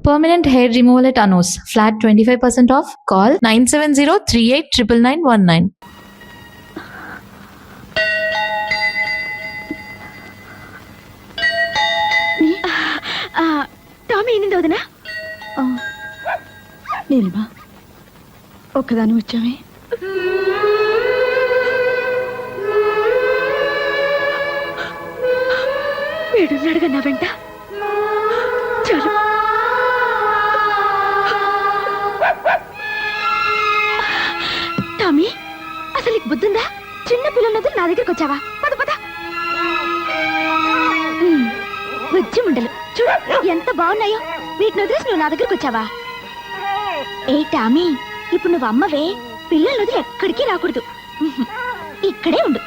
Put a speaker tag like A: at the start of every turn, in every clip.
A: Permanent hair removal at Anos. Flat 25% off. Call 970-389919.
B: Tommy ఏంది వదినా?
C: నీలిమా ఒక్కదాని వచ్చామే.
B: వీడున్నాడుగా నా వెంట. చాలు. టామీ అసలు నీకు బుద్ధుందా? చిన్న పిల్లలతో నా దగ్గరికి వచ్చావా? పద పద. బుజ్జి ముండలు చూడు ఎంత బాగున్నాయో. వీటిని వదిలేసి నువ్వు నా దగ్గరికి వచ్చావా? ఏ టామీ, ఇప్పుడు నువ్వు అమ్మవే. పిల్లలు వదిలి ఎక్కడికి రాకూడదు. ఇక్కడే ఉండు.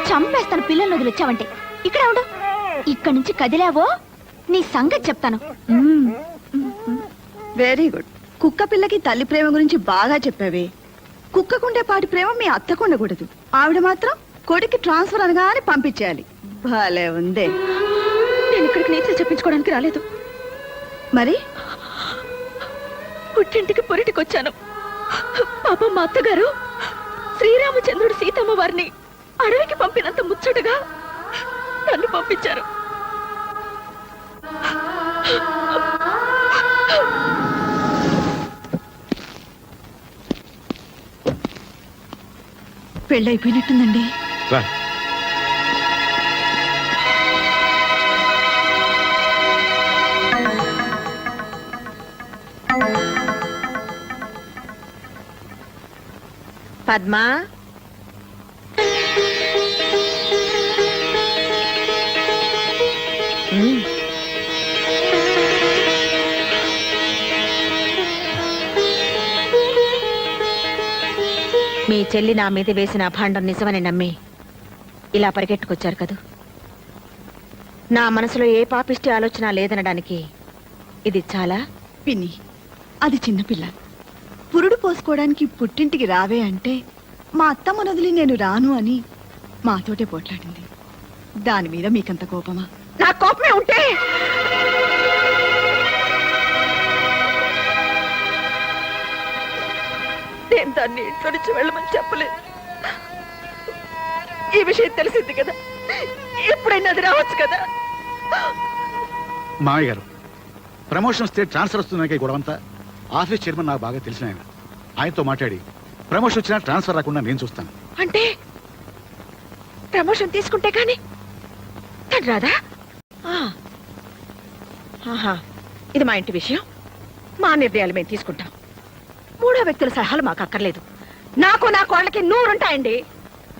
B: చంపేస్తాను పిల్లల్ని వదిలి వచ్చావంటే. ఇక్కడే ఉండు. ఇక్కడి నుంచి కదిలావో నీ సంగతి చెప్తాను.
C: Very good. కుక్క పిల్లకి తల్లి ప్రేమ గురించి బాగా చెప్పావే. కుక్కకుండే పాటి ప్రేమ మీ అత్తకు ఉండకూడదు. ఆవిడ మాత్రం కొడుకు ట్రాన్స్ఫర్ అనగానే పంపించేయాలి. భలే ఉందే.
B: నేను ఇక్కడికి నీతులు చెప్పించుకోవడానికి రాలేదు.
C: మరి
B: పుట్టింటికి పొరిటికి వచ్చాను. పాపం మా అత్తగారు శ్రీరామచంద్రుడు సీతమ్మ వారిని అడవికి పంపినంత ముచ్చటగా నన్ను పంపించారు.
C: పెళ్ళైపోయినట్టుందండి.
B: పద్మా, మీ చెల్లి నా మీద వేసిన అభాండం నిజమని నమ్మి ఇలా పరిగెట్టుకొచ్చారు కదూ. నా మనసులో ఏ పాపిష్టి ఆలోచన లేదనడానికి ఇది చాలా.
C: పిన్ని, అది చిన్నపిల్ల. పురుడు పోసుకోవడానికి పుట్టింటికి రావే అంటే మా అత్తమ్మ వదిలి నేను రాను అని మాతోటే పోట్లాడింది. దాని మీద మీకంత కోపమా?
B: నా కోపమే ఉంటే నేను దాన్ని ఇంట్లో నుంచి వెళ్ళమని చెప్పలేదు. ఈ విషయం తెలిసింది కదా, ఎప్పుడైనా అది రావచ్చు కదా.
D: మామయ్య గారు, ప్రమోషన్ వస్తే ట్రాన్స్ఫర్ వస్తున్నాయి గొడవంతా. ఆఫీస్ చైర్మన్ నాకు బాగా తెలిసిన ఆయన. ఆయనతో మాట్లాడి ప్రమోషన్ వచ్చినా ట్రాన్స్ఫర్ రాకుండా నేను చూస్తాను.
B: అంటే ప్రమోషన్ తీసుకుంటే కానీ తను రాదా? ఇది మా ఇంటి విషయం. మా నిర్ణయాలు మేము తీసుకుంటాం. మూడో వ్యక్తుల సలహాలు మాకు అక్కర్లేదు. నాకు నా కోళ్ళకి 100 ఉంటాయండి.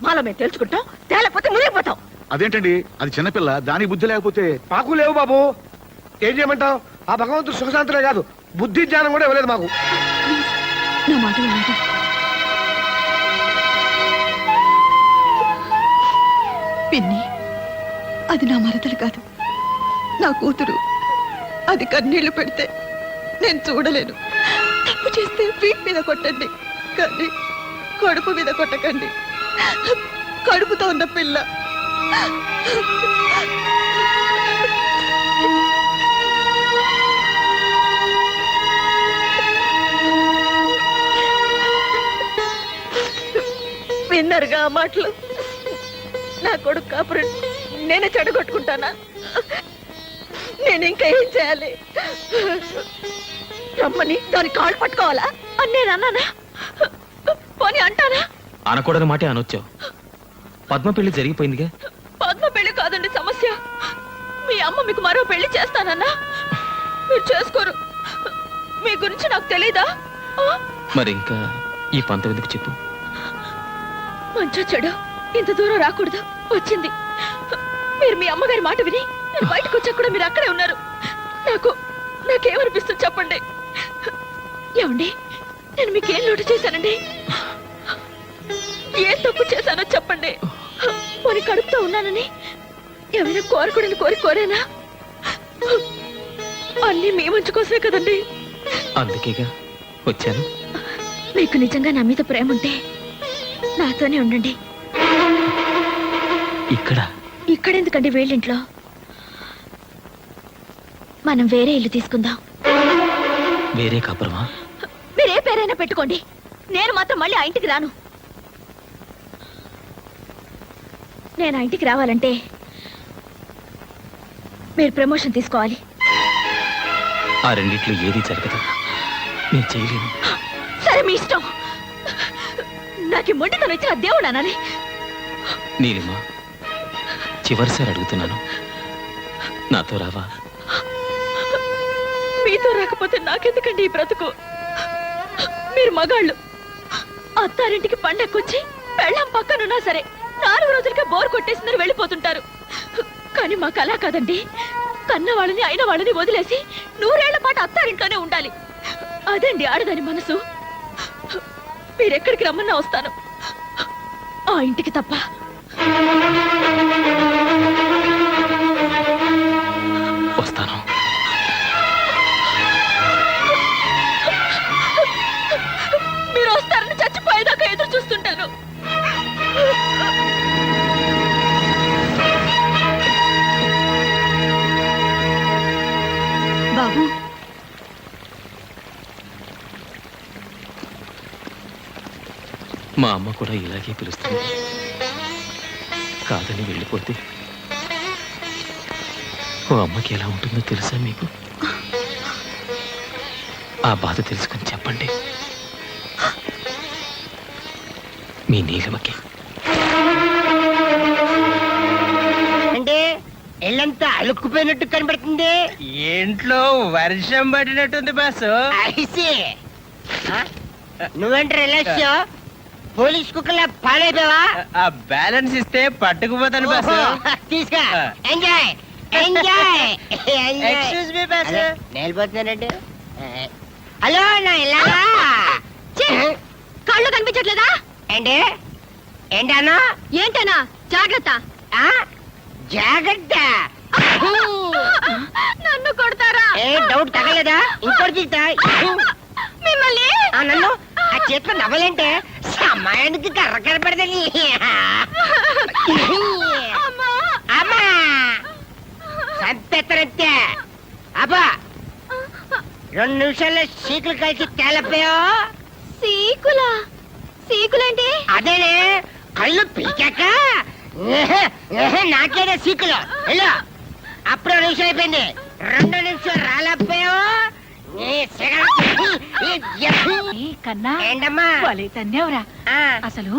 B: మాలో మేము తెలుసుకుంటాం. తేలేకపోతే మునిగిపోతాం.
D: అదేంటండి, అది చిన్నపిల్ల, దానికి బుద్ధి లేకపోతే.
E: మాకు లేవు బాబు. ఏం చేయమంటావు? ఆ భగవంతుడు సుఖశాంతులే కాదు, బుద్ధి జ్ఞానం కూడా ఇవ్వలేదు మాకు.
C: నా మాట వినండి. పిన్ని, అది నా మరదలు కాదు, నా కూతురు. అది కన్నీళ్లు పెడితే నేను చూడలేను. తప్పు చేస్తే వీటి మీద కొట్టండి, కానీ కడుపు మీద కొట్టకండి. కడుపుతో ఉన్న పిల్ల.
B: విన్నారుగా ఆ మాటలు? నా కొడుకు కాపురం నేనే చెడగొట్టుకుంటానా? నేను ఇంకా ఏం చేయాలి? రమ్మని దాని కాళ్ళు పట్టుకోవాలా అని నేను అన్నానా? పోనీ అంటానా?
F: అనకూడని మాట అనొచ్చావు. పద్మ పెళ్లి జరిగిపోయిందిగా.
B: పద్మ పెళ్లి కాదండి సమస్య. మీ అమ్మ మీకు మరో పెళ్లి చేస్తానన్నా మీరు చేసుకోరు. మీ గురించి నాకు తెలీదా?
F: మరి ఇంకా ఈ పంతం ఎందుకు చెప్పు?
B: మంచో చెడు ఇంత దూరం రాకూడదు వచ్చింది. మీరు మీ అమ్మగారి మాట విని నేను బయటకు వచ్చా కూడా మీరు అక్కడే ఉన్నారు. నాకేమనిపిస్తుంది చెప్పండి. ఏమండి, నేను మీకేం లోటు చేశానండి? ఏ తప్పు చేశానో చెప్పండి. పోనీ కడుపుతో ఉన్నానని ఏమైనా కోరకూడని కోరేనా? అన్నీ మీ మంచి కోసమే కదండి.
F: అందుకేగా వచ్చాను.
B: మీకు నిజంగా నా మీద ప్రేమ ఉంటే నాతోనే ఉండండి.
F: ఇక్కడ
B: ఇక్కడెందుకండి? వేళ్ళింట్లో మనం వేరే ఇల్లు తీసుకుందాం.
F: వేరే కాపురమా?
B: మీరే పేరైనా పెట్టుకోండి, నేను మాత్రం మళ్ళీ ఆ ఇంటికి రాను. నేను ఆ ఇంటికి రావాలంటే మీరు ప్రమోషన్ తీసుకోవాలి.
F: ఆ రెండిట్లో ఏది జరగదు, నేను చేయలేను.
B: సరే, మీ ఇష్టం. నాకు ఈ మొండితనం ఇచ్చిన దేవుడు అనాలి.
F: నీలిమా, చివరిసారి అడుగుతున్నాను, నాతో రావా?
B: మీతో రాకపోతే నాకెందుకండి ఈ బ్రతుకు? మీరు మగాళ్ళు అత్తారింటికి పండక్కొచ్చి పెళ్ళం పక్కనున్నా సరే 4 రోజులకే బోర్ కొట్టేసిందని వెళ్ళిపోతుంటారు. కానీ మాకు అలా కాదండి. కన్న వాళ్ళని అయిన వాళ్ళని వదిలేసి 100 ఏళ్ల పాటు అత్తారింట్లోనే ఉండాలి. అదండి ఆడదాని మనసు. మీరెక్కడికి రమ్మన్నా వస్తాను, ఆ ఇంటికి తప్ప.
F: వస్తాను.
B: మీరు వస్తారని చచ్చిపోయేదాకా ఎదురు చూస్తుంటాను.
C: బాబు,
F: మా అమ్మ కూడా ఇలాగే పిలుస్తుంది. కాదని వెళ్ళిపోతే ఓ అమ్మకి ఎలా ఉంటుందో తెలుసా మీకు? ఆ బాధ తెలుసుకుని చెప్పండి మీ నీలిమకి.
G: అంటే ఇల్లంతా అలుక్కుపోయినట్టు కనబడుతుంది.
H: ఇంట్లో వర్షం పడినట్టుంది బాసు.
G: ఐసి నువ్వేంటి రిలాక్స్ పోలీస్ కుక్కలా పాడైపోయావా?
H: ఆ బ్యాలెన్స్ ఇస్తే పట్టుకుపోతాను బాసు.
G: తీసుకా enjoy enjoy
H: excuse me boss.
G: నేలిపోతున్నానండి. హలో నా ఇల్లాగా
B: కళ్ళు కనిపించట్లేదా?
G: ఏంటి ఏంటన్నా?
B: ఏంటనా? జాగ్రత్త.
G: జాగ్రత్త.
B: నన్ను కొడతారా?
G: ఏ డౌట్ తగలేదా? ఇంకోటి తీస్తా.
B: మిమ్మల్ని
G: నన్ను ఆ చేతిలో నవ్వలేంటే సమయానికి కర్ర కనపడదని. అమ్మా సంపెత్తనంతే. అబ్బా 2 నిమిషాల్లో సీకులు కలిసి తేలపోయా.
B: సీకులా? సీకులేంటి?
G: అదేనే కళ్ళు పీకాక నాకేనే సీకులు. వెళ్ళు. అప్పుడు 2 నిమిషాలు అయిపోయింది. 2 నిమిషాలు రాలేకపోయావు.
C: కన్నా
G: ఏంటమ్మా?
C: భలే తన్నేవరా.
G: ఆ,
C: అసలు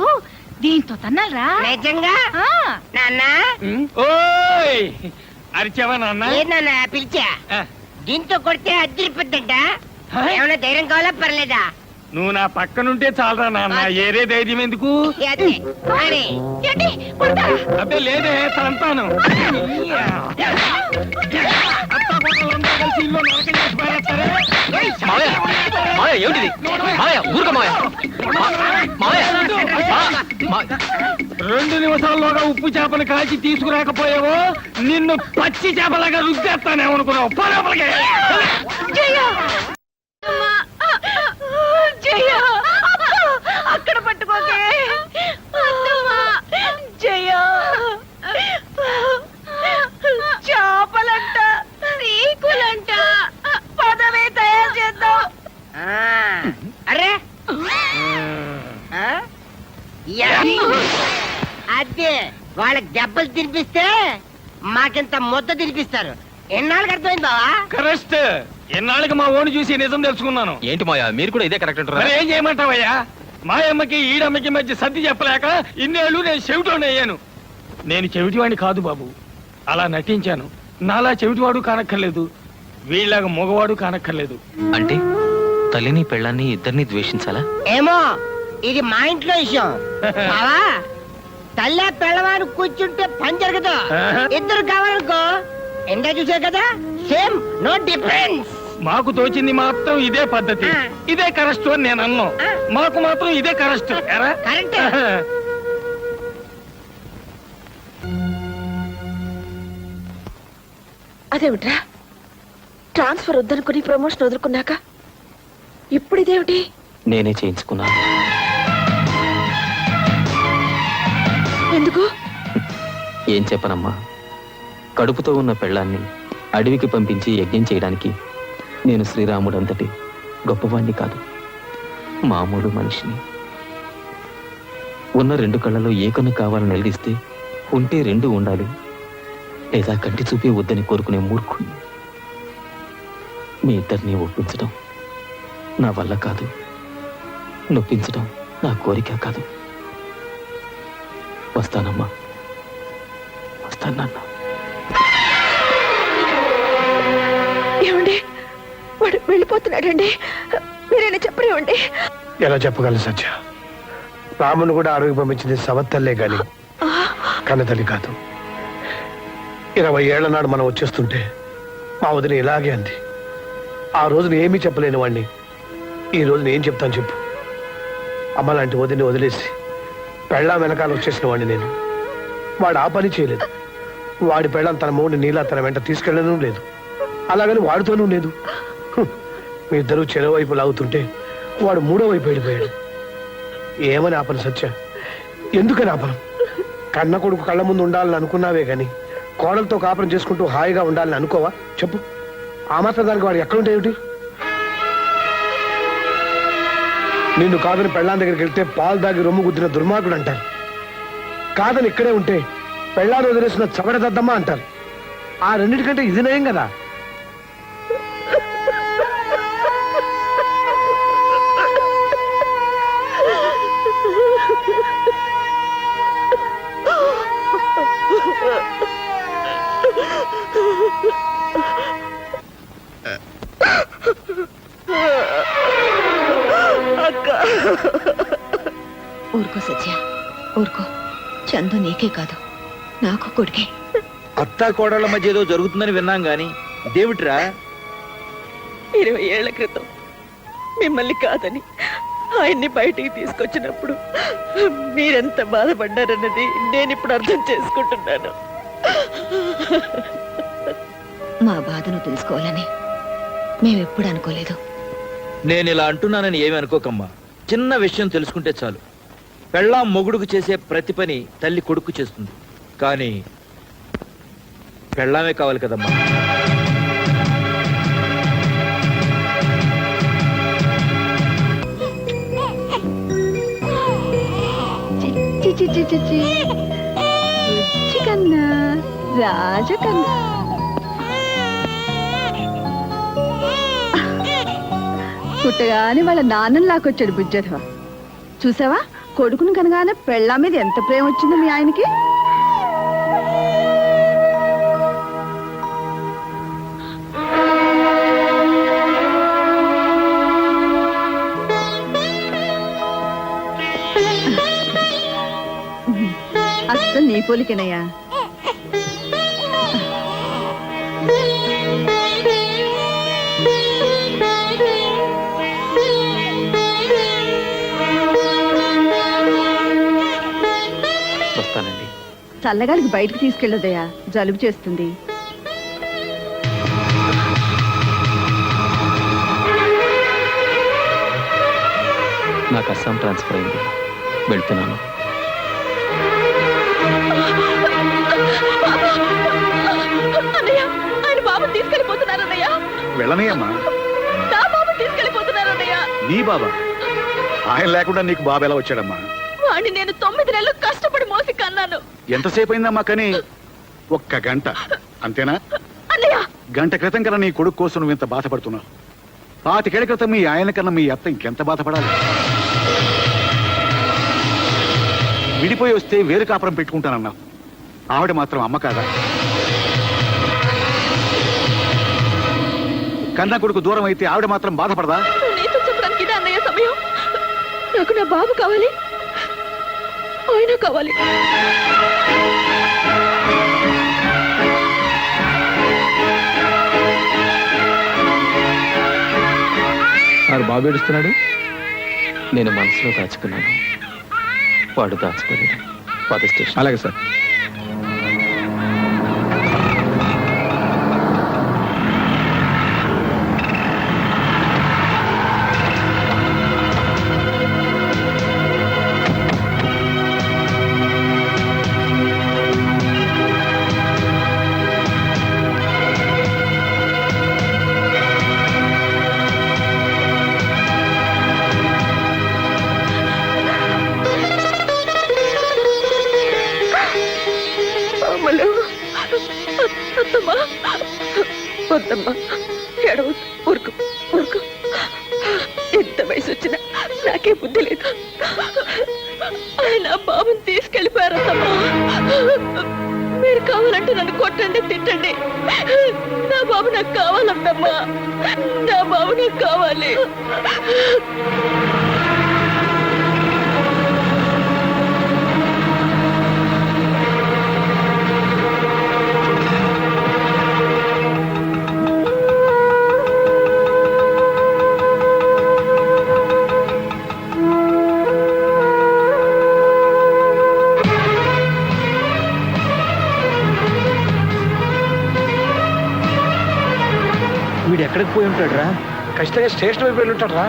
C: దీంతో తన్నాలరా?
G: నిజంగా నాన్న?
H: ఓయ్ అరిచావా నాన్న?
G: ఏ నాన్న పిలిచా?
H: ఆ,
G: దీంతో కొడితే అద్దరిపోతుంట. ఏమైనా ధైర్యం కావాలా పర్లేదా?
H: నువ్వు నా పక్కనుంటే చాలరా నాన్న, ఏరే ధైర్యం ఎందుకు?
G: అదే మరి.
B: ఏంటి? కొడతారా?
H: అబ్బే లేదే, తంతాను.
F: మావయ్య, మావయ్య ఏమిటిది? మావయ్య ఊరుకో మావయ్య. మావయ్య,
H: 2 నిమిషాల్లోగా ఉప్పు చేపలు కాల్చి తీసుకురాకపోయావో నిన్ను పచ్చి చేపలాగా రుద్దేస్తానేమనుకున్నావు. పోరాపలకే.
B: జయ! అమ్మా! జయ! అక్కడ పట్టుకోకే. అత్తమ్మా! జయ! చేపలంట, సీకులంట, పదవే తయారు చేద్దాం.
G: అరే అదే వాళ్ళకి దెబ్బలు తినిపిస్తే మాకింత ముద్ద తినిపిస్తారు. ఎన్నాళ్ళకి అర్థమైంది బావా?
H: కరెక్ట్. ఎన్నాళ్ళకి మా ఓని చూసి నిజం తెలుసుకున్నాను.
F: ఏంటి మావయ్య మీరు కూడా ఇదే కరెక్ట్ అంటారా?
H: మరి ఏం చేయమంటావయ్యా? మా అమ్మకి ఈడమ్మకి మధ్య సర్ది చెప్పలేక ఇన్నేళ్ళు నేను చెవిటోని అయ్యాను. నేను చెవిటివాడిని కాదు బాబు, అలా నటించాను. నాలా చెవిటివాడు కానక్కర్లేదు, వీళ్ళగా మగవాడు కానక్కర్లేదు.
F: అంటే తల్లిని పెళ్ళాన్ని ఇద్దరిని ద్వేషించాలా?
G: ఏమో ఇది మా ఇంట్లో విషయం బావా. తల్లి పిల్లవాడు కూర్చుంటే పని జరగదు. ఇద్దరు కావాలనుకో ఎండా చూసే కదా, సేమ్ నో డిఫరెన్స్.
H: మాకు తోచింది మాత్రం ఇదే పద్ధతి, ఇదే కరెక్ట్ అని నేను అన్నాను. మాకు మాత్రం ఇదే కరెక్ట్.
G: కరెక్ట్.
B: అదేమిట్రా, ట్రాన్స్ఫర్ వద్దనుకుని ప్రమోషన్ వదులుకున్నాక ఇప్పుడు ఇదేమిటి?
F: నేనే చేయించుకున్నాను.
B: ఎందుకు?
F: ఏం చెప్పనమ్మా, కడుపుతో ఉన్న పెళ్ళాన్ని అడవికి పంపించి యజ్ఞం చేయడానికి నేను శ్రీరాముడు అంతటి గొప్పవాణ్ణి కాదు, మామూలు మనిషిని. ఉన్న 2 కళ్ళలో ఏ కన్ను కావాలని నిలదీస్తే ఉంటే 2 ఉండాలి, లేదా కంటి చూపే వద్దని కోరుకునే మూర్ఖుణ్ణి. మీ ఇద్దరిని ఒప్పించడం నా వల్ల కాదు, నొప్పించడం నా కోరిక కాదు. వస్తానమ్మా, వస్తాను నాన్న.
C: ఏమండి, వాడు వెళ్ళిపోతున్నాడండి, మీరైనా చెప్పరేమండి?
E: ఎలా చెప్పగలను సత్య? రామును కూడా అడవికి పంపించింది సవత్తల్లే గాని కన్నతల్లి కాదు. 20 ఏళ్ల నాడు మనం వచ్చేస్తుంటే మా వదిన ఇలాగే అంది. ఆ రోజున ఏమీ చెప్పలేని వాడిని ఈ రోజున ఏం చెప్తాను చెప్పు? అమ్మ లాంటి వదిని వదిలేసి పెళ్ళాం వెనకాల వచ్చేసిన వాడిని నేను. వాడు ఆ పని చేయలేదు. వాడి పెళ్ళాం తన మూడిని నీలా తన వెంట తీసుకెళ్ళడం లేదు, అలాగని వాడితోనూ లేదు. మీ ఇద్దరు చెరవైపు లాగుతుంటే వాడు 3వ వైపు వెళ్ళిపోయాడు. ఏమని ఆపను సత్య? ఎందుకని ఆపను? కన్న కొడుకు కళ్ళ ముందు ఉండాలని అనుకున్నావే గాని కోడలతో కాపురం చేసుకుంటూ హాయిగా ఉండాలని అనుకోవా చెప్పు? ఆ మాత్రం దానికి వాడు ఎక్కడుంటే ఏమిటి? నిన్ను కాదని పెళ్ళాం దగ్గరికి వెళ్తే పాలు దాగి రొమ్ము గుద్దిన దుర్మార్గుడు అంటారు. కాదని ఇక్కడే ఉంటే పెళ్ళాన్ని వదిలేసిన చవడదద్దమ్మా అంటారు. ఆ రెండింటికంటే ఇది నయం కదా.
C: ఊరుకో సత్య, ఊరుకో. చందు నీకే కాదు, నాకు కొడుకే.
I: అత్తా కోడళ్ల మధ్య ఏదో జరుగుతుందని విన్నాం గాని ఇదేమిట్రా?
C: 20 ఏళ్ల క్రితం మిమ్మల్ని కాదని ఆయన్ని బయటికి తీసుకొచ్చినప్పుడు మీరెంత బాధపడ్డారన్నది నేను ఇప్పుడు అర్థం చేసుకుంటున్నాను. మా బాధను తెలుసుకోవాలని మేమెప్పుడు అనుకోలేదు.
I: నేను ఇలా అంటున్నానని ఏమి అనుకోకమ్మా. చిన్న విషయం తెలుసుకుంటే చాలు. పెళ్ళాం మొగుడుకు చేసే ప్రతి పని తల్లి కొడుకు చేస్తుంది, కానీ పెళ్ళామే కావాలి కదమ్మా.
C: కన్నా రాజకన్నా పుట్టగానే వాళ్ళ నాన్నని లాక్కొచ్చాడు బుజ్జధవ. చూసావా, కొడుకును కనగానే పెళ్ళా మీద ఎంత ప్రేమ వచ్చిందో మీ ఆయనకి. అసలు నీ పోలికేనయ్యా.
F: వస్తానండి.
C: చల్లగాలికి బయటకు తీసుకెళ్ళదయ్యా, జలుబు చేస్తుంది.
F: నాకు అస్సాం ట్రాన్స్ఫర్ అయింది, వెళ్తున్నాను.
C: ఆయన బాబు తీసుకెళ్ళిపోతున్నారన్నయ్యా.
D: వెళ్ళనే అమ్మా.
C: నా బాబు తీసుకెళ్ళిపోతున్నారన్నయ్యా.
D: నీ బాబా? ఆయన లేకుండా నీకు బాబు ఎలా వచ్చాడమ్మా?
C: వాడిని నేను 9 నెలలు కష్టపడి మోసి కన్నాను.
D: ఎంతసేపు అయిందమ్మా? కానీ 1 గంట అంతేనా?
C: అన్నయ్య,
D: గంట క్రితం కన్నా నీ కొడుకు కోసం నువ్వు ఇంత బాధపడుతున్నావు. 25 ఏళ్ల క్రితం మీ ఆయన కన్నా మీ అత్త ఇంకెంత బాధపడాలి? విడిపోయి వస్తే వేరు కాపురం పెట్టుకుంటానన్నావు. ఆవిడ మాత్రం అమ్మ కాదా? కన్నా కొడుకు దూరం అయితే ఆవిడ మాత్రం బాధపడదా?
C: నీతో చెప్పడానికి ఇదే అన్నయ్య సమయం. నాకు నా బాబు కావాలి, ఆయన కావాలి.
F: వాడు బాబు ఏడుస్తున్నాడు, నేను మనసులో దాచుకున్నాను, వాడు దాచుకోలేడు. పద స్టేషన్.
E: అలాగే సార్.
C: ఏడవద్దమ్మా, ఏడవద్దు. ఊరుకు ఊరుకు. ఎంత వయసు వచ్చినా నాకే బుద్ధి లేదు. ఆయన ఆ బాబుని తీసుకెళ్ళిపోయారమ్మా. మీరు కావాలంటే నన్ను కొట్టండి, తిట్టండి. నా బాబు నాకు కావాలంటమ్మా. నా బాబు నాకు కావాలి.
I: వీడు ఎక్కడికి పోయి ఉంటాడు రా?
E: ఖచ్చితంగా స్టేషన్ వైపు వెళ్ళి ఉంటాడు రా.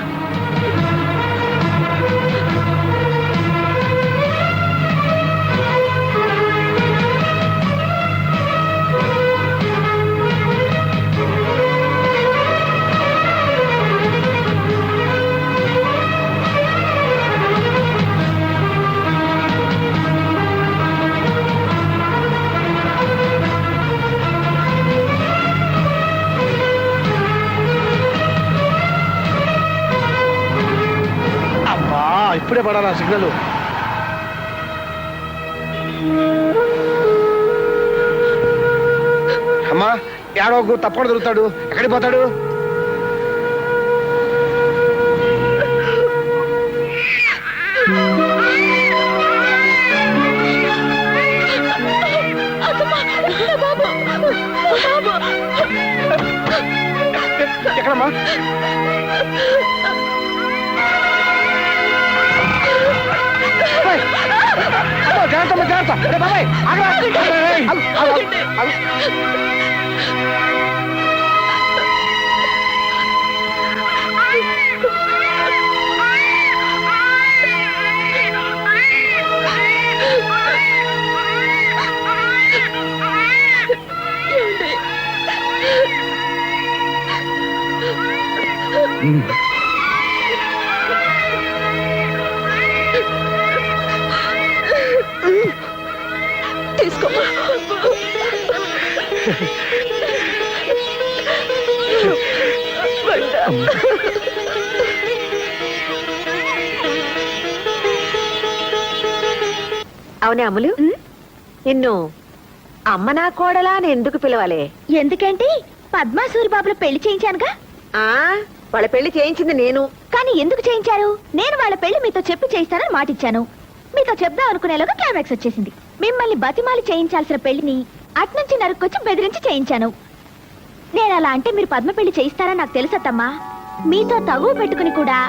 E: ఇప్పుడే పడాలా సిగ్నల్? అమ్మా ఏడవకు, తప్పకుండా దొరుకుతాడు. ఎక్కడికి పోతాడు? ఎక్కడమ్మా? జాగ్రత్త జాగ్రత్త. బాబాయ్
C: తీసుకో.
J: అవునే అమ్ములు, నిన్ను అమ్మ నా కోడలా అని ఎందుకు పిలవాలి?
B: ఎందుకంటే పద్మా సూరిబాబుల పెళ్లి చేయించానుగా.
J: ఆ వాళ్ళ పెళ్లి చేయించింది నేను.
B: కానీ ఎందుకు చేయించారు? నేను వాళ్ళ పెళ్లి మీతో చెప్పి చేయిస్తానని మాటిచ్చాను. మీతో చెప్దాం అనుకునేలోగా క్లైమాక్స్ వచ్చేసింది. మిమ్మల్ని బతిమాలి చేయించాల్సిన పెళ్లిని అట్నుంచి నరుక్కొచ్చి బెదిరించి చేయించాను. నేను అలా అంటే మీరు పద్మ పెళ్లి చేయిస్తారని నాకు తెలుసత్తమ్మా. మీతో తగువ పెట్టుకుని కూడా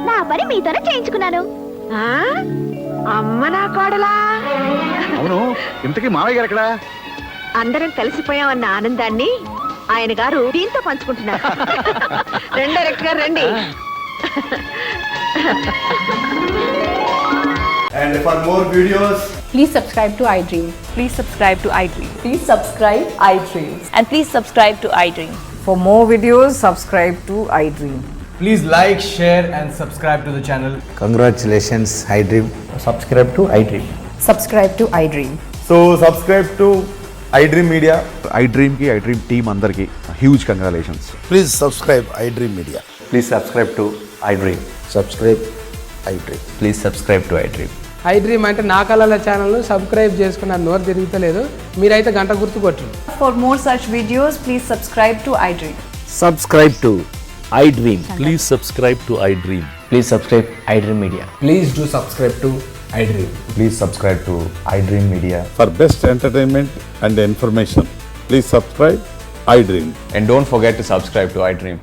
B: నా పని మీతోనే చేయించుకున్నాను.
J: ఆ అమ్మ నా కోడలా?
D: అవును, ఇంతకీ మావయ్య గారు ఎక్కడ?
J: అందరం కలిసిపోయామన్న ఆనందాన్ని ఆయన గారు దీంతో పంచుకుంటున్నారు. రండి డైరెక్టర్ గారు, రండి.
K: And for more videos,
L: please subscribe to iDream.
M: Please subscribe to iDream.
L: Please subscribe iDream.
M: And please subscribe to iDream.
L: For more videos, subscribe to iDream.
K: please like, share and subscribe to the channel.
N: Congratulations, iDream.
K: Subscribe to iDream.
L: Subscribe to iDream.
K: So subscribe to iDream Media.
D: iDream ki iDream team andarki huge congratulations.
N: Please subscribe iDream Media.
K: Please subscribe to iDream.
N: Subscribe iDream.
K: Please subscribe to iDream.
L: iDream అంటే నా కళల channel subscribe చేసుకున్న నోరు తిరుగుతలేదు. మీరైతే గంట గుర్తు కొట్టండి.
M: For more such videos, please subscribe to iDream.
I: Subscribe to iDream.
F: Please subscribe to iDream.
K: Please subscribe iDream Media.
L: Please do subscribe to iDream.
K: Please subscribe to iDream Media.
O: For best entertainment and information, please subscribe iDream.
K: And don't forget to subscribe to iDream.